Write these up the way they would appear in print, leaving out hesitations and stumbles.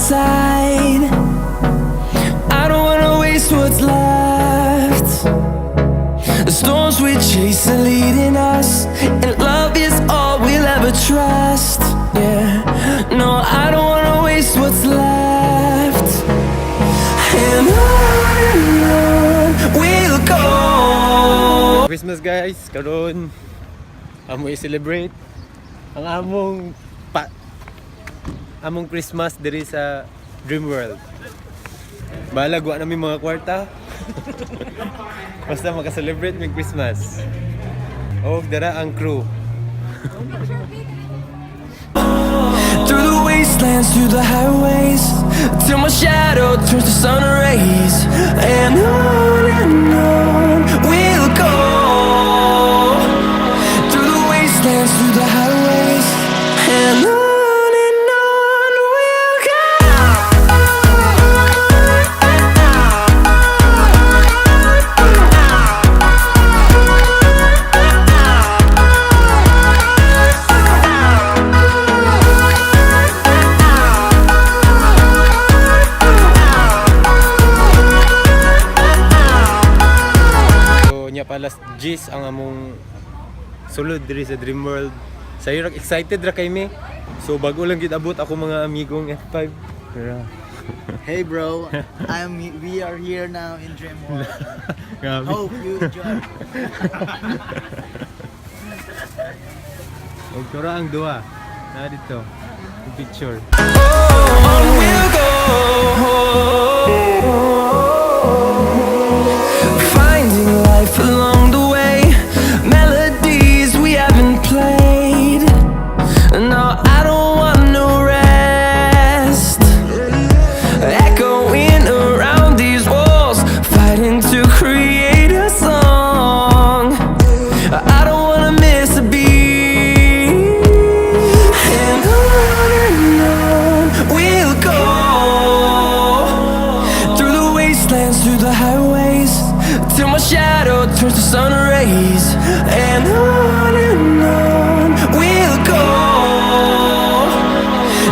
inside. I don't wanna waste what's left. The storms we chase are leading us, and love is all we'll ever trust. Yeah, no, I don't wanna waste what's left. And on we'll go. Christmas guys, karon amo i-celebrate ang among Christmas diri sa Dream World. Balagwa namin mga kwarta. Basta maka-celebrate ng Christmas. O dara ang crew. Through the wastelands, through the highways, till my shadow turns to sun rays. And on we'll go. Through the wastelands, through the highways, and on we'll go. Palas G's ang among sulod diri sa Dream World. Sayo excited ra kay me. So bago lang gid abot ako mga amigong F5. Hey bro, we are here now in Dream World. Hope you enjoy. Og tura ang duha. Na dito. Yung picture. On we'll go. Finding life along the way, melodies we haven't played. No, I don't want no rest. Echoing around these walls, fighting to create a song. I don't wanna miss a beat. And on we'll go. Through the wastelands, through the highways, till my shadow turns to sun rays. And on we'll go.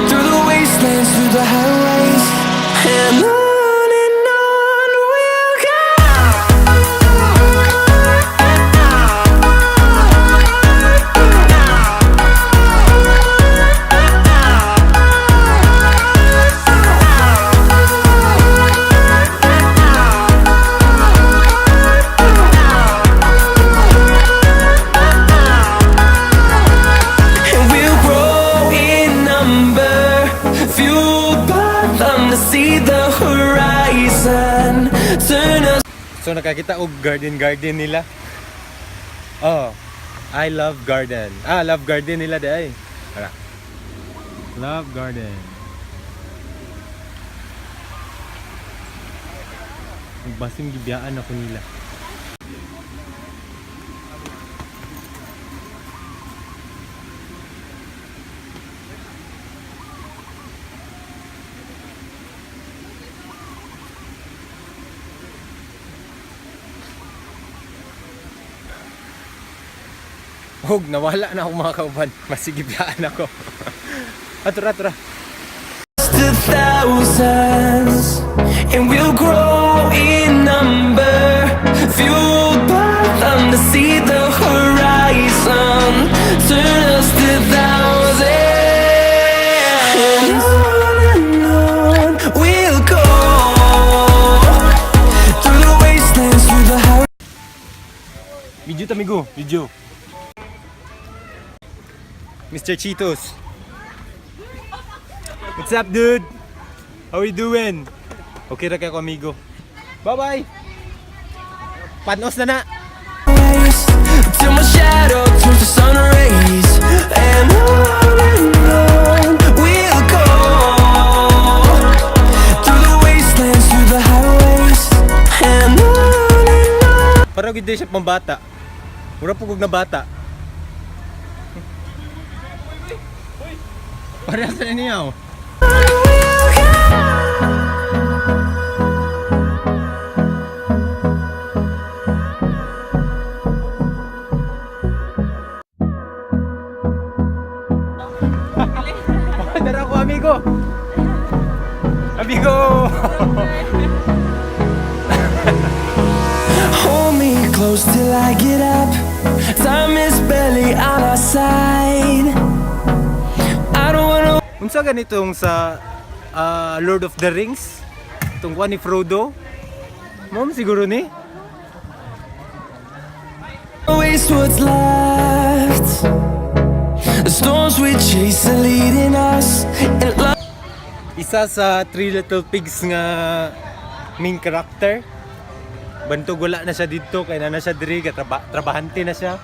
Through the wastelands, through the highways, and on we'll go. And we'll grow in number, fueled by them to see the horizon. Turn us. So nakakita og garden nila. Oh, I love garden. Love garden nila day. Tara. Love garden. Basing gibiyaan ako nila. Hug, nawala na ako mga kauban. Masigibiyaan ako. Atura. To thousands, and we'll grow in number, fueled by them to see the horizon. Turn us to thousands, and on we'll go. Through the wastelands, through the highways. Video tamigo, video. Mr. Cheetos. What's up, dude? How you doing? Okay ra kayo, amigo. Bye-bye. Panos na. Till my shadow turns to sun rays, and on we'll go. Through the wastelands, through the highways, and on. Parang gid siya pambata. Mura pugog na bata. Parehas na niya. Dara ko, amigo. Amigo! Hold me close till I get up. Time is barely on our side. I don't wanna Unsa ganitong sa Lord of the Rings? Itong kuha ni Frodo? Mom, siguro ni? waste what's left. The storms we chase are leading us, and love Isa sa Three Little Pigs nga main character. Bantog wala na siya dito, kaya na siya diri, trabahante na siya.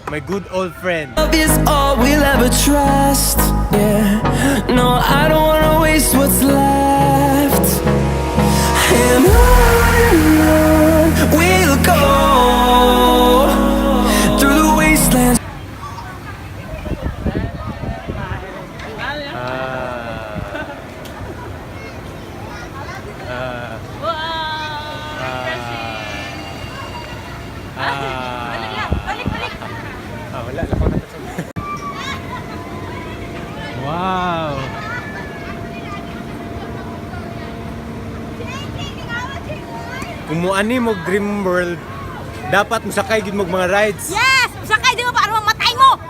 My good old friend. is all we'll ever trust. Yeah, no, I don't wanna waste what's left. And on we'll go through the wastelands. Wala lang ako natasog. Wow! Kung muani mo Dream World, dapat musakay gid mo mga rides. Yes! Sakay di mo para mamatay mo!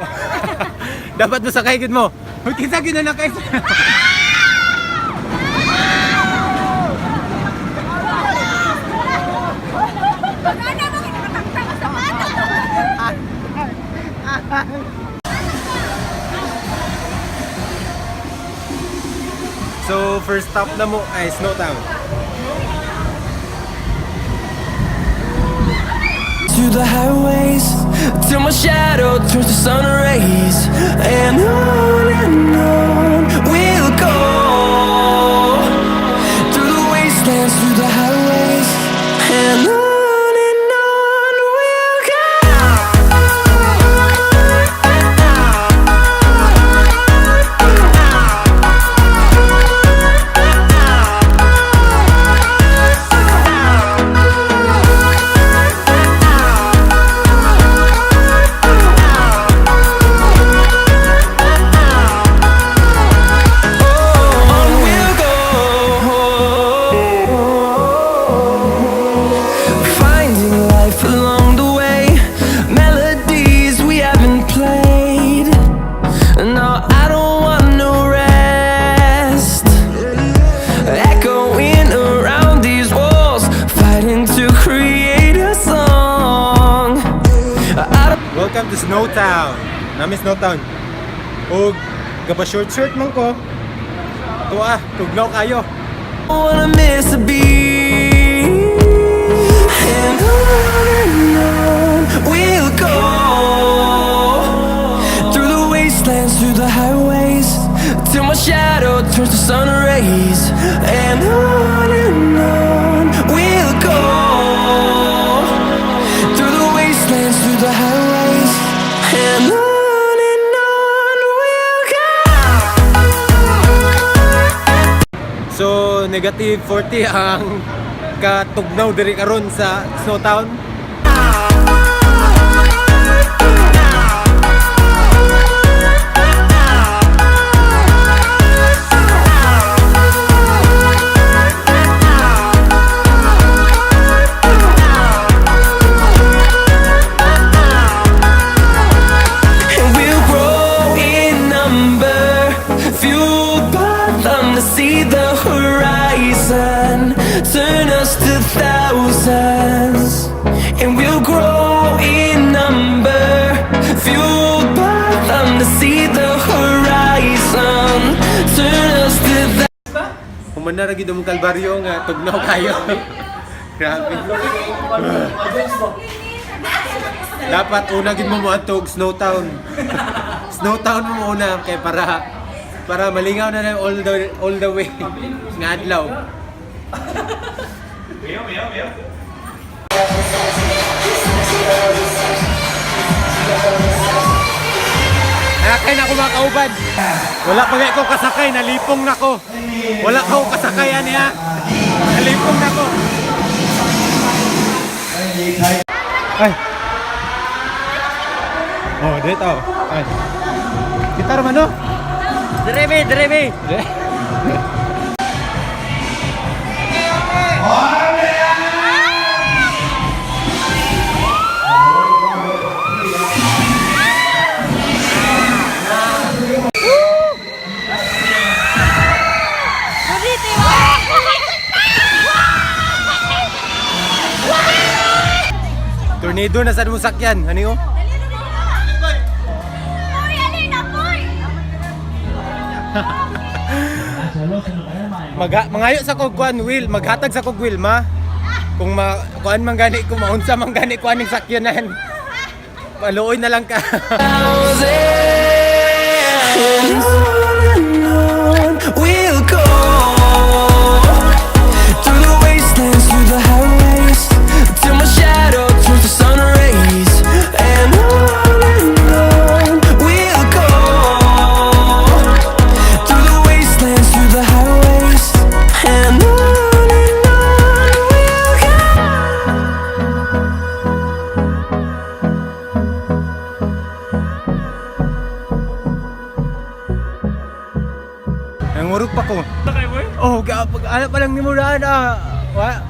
Dapat musakay gid mo. Hoy, kinsa gid na kay. So, first stop na mo ay Snowtown. To the highways, till my shadow turns to sun rays, and on we'll go through the wastelands, through the highways, and on we'll go. On we'll go, finding life along the way, melodies we haven't played. No, I don't want no rest, echoing around these walls, fighting to create a song. I don't Welcome to Snowtown. Nami Snowtown. Og gaba short man ko. Tuwa, tugnaw kayo. wanna miss a beat, and on we'll go through the wastelands, through the highways, till my shadow turns to sun rays, and on we'll go through the wastelands, through the highways, and on we'll go. So, negative 40 ang katugnaw diri karon sa Snowtown. And we'll grow in number, fueled by them to see the horizon, turn us to thousands. And we'll grow in number, fueled by them to see the horizon, turn us to thousands. Humana ra gid ang kalbaryo nga tugnaw kayo. Grabe. Dapat una gid mo moadtog Snowtown. Snowtown mo una kay para malingaw na lang all the way nga adlaw. Nakakay na ako mga kauban. Wala pa nga ako kasakay, nalipong na ko. Wala ko kasakayan niya. Nalipong na ko. Ay. Oh, dito. Ay. Kita naman no? Direbe! Sinido na sa mo sakyan. Ano yun? Boy, alin na, boy! Mangayo sa kogkuan Will, maghatag sa kog Will ma. Kung kuan man gani kung maunsa man gani kuan ning sakyanan. Paluoy na lang ka. We'll go through the wastelands, through the highways, till my shadow turns to sun rays. And on we'll go through the wastelands, through the highways, and on we'll go. Nangurog pa ko. Sakay mo? Oh, pag pa lang ni mo daan Wa.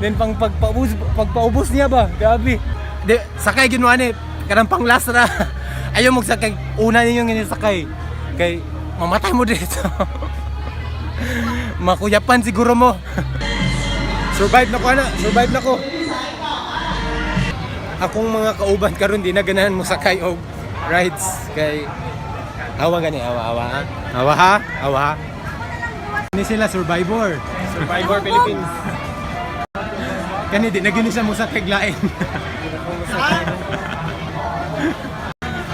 Then pagpaubos niya ba? Gabi. Di sakay gid mo ani. Kanang pang last ra. Ayaw mo sakay. Una niyo nga sakay. Kay mamatay mo dito. Makuyapan siguro mo. Survive na ko ana. Survive na ko. Akong mga kauban karon di na ganahan mo sakay og rides kay awa gani awa ha. Awa ha. Ni sila Survivor Philippines. Kani di na gini siya mo sakay glain.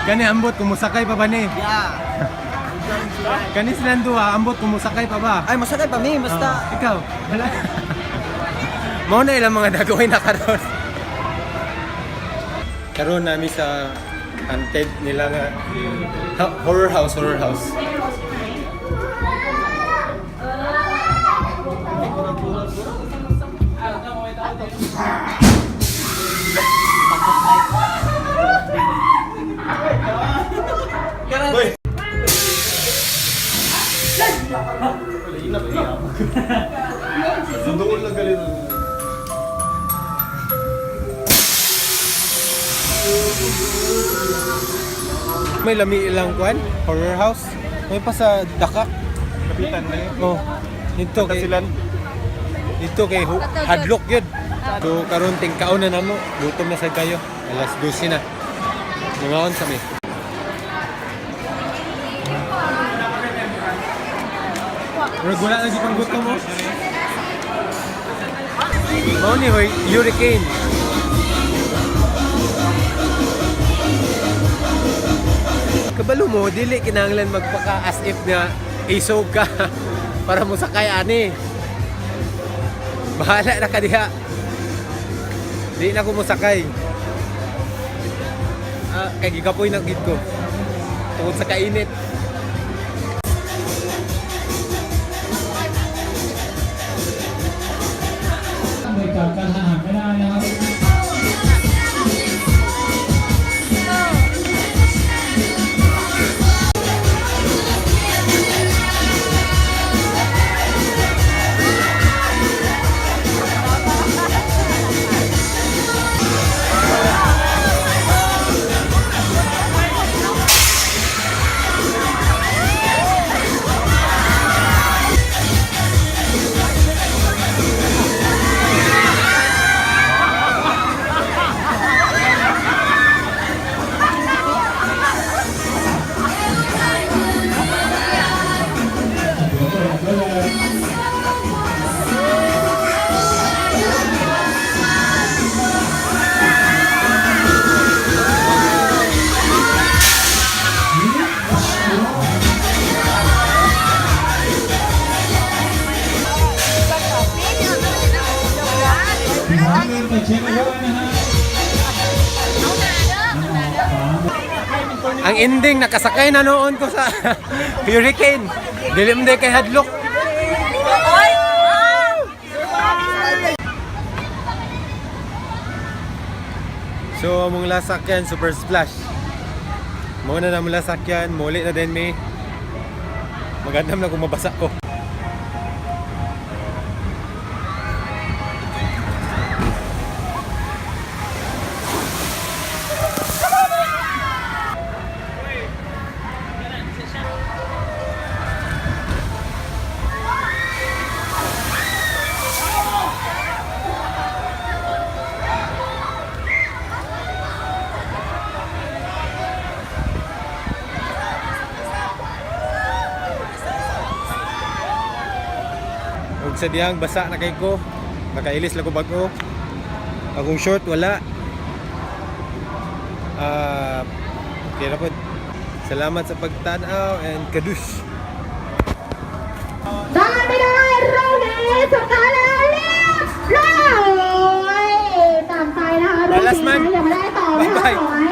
Kani ambot kumusakay pa ba ni? Yeah. Kani silang duha ambot kumusakay pa ba? Ay, masakay pa mi, basta. Ikaw, wala. Mao na ilang mga nagawin na karon. Karon nami sa haunted nila nga horror house. May lami ilang kwan, horror house. May pa sa Dakak. Kapitan na yun. Oh. Dito kay Dito kay Hadlok yun. So karon tingkaon na namo. Gutom na sad kayo. Alas 12 na. Ngaon sa mi. Wala na si panggutom mo. Mao ni hurricane. Kabalo mo, dili kinahanglan magpaka as if nga isog ka para mo sakay ani. Bahala na ka diha. Di na ko mo sakay. Kay gigapoy na gid ko. Tungod sa kainit. Ang ending nakasakay na noon ko sa hurricane. Dili mo kay Hadlok. Oy! So among lasakyan super splash. Mo na namong lasakyan, muli na din mi. Magandam na kung mabasa ko. Ug sa diyang basa na kay ko. Nakailis lang ko bago. Akong short wala. Okay na po. Salamat sa pagtanaw and kadush. Dami na nga Rones sa kalalim! Roy! ตามใจนะคะ Last man. ยังไม่ได้ต่อนะคะ Bye-bye. ขอให้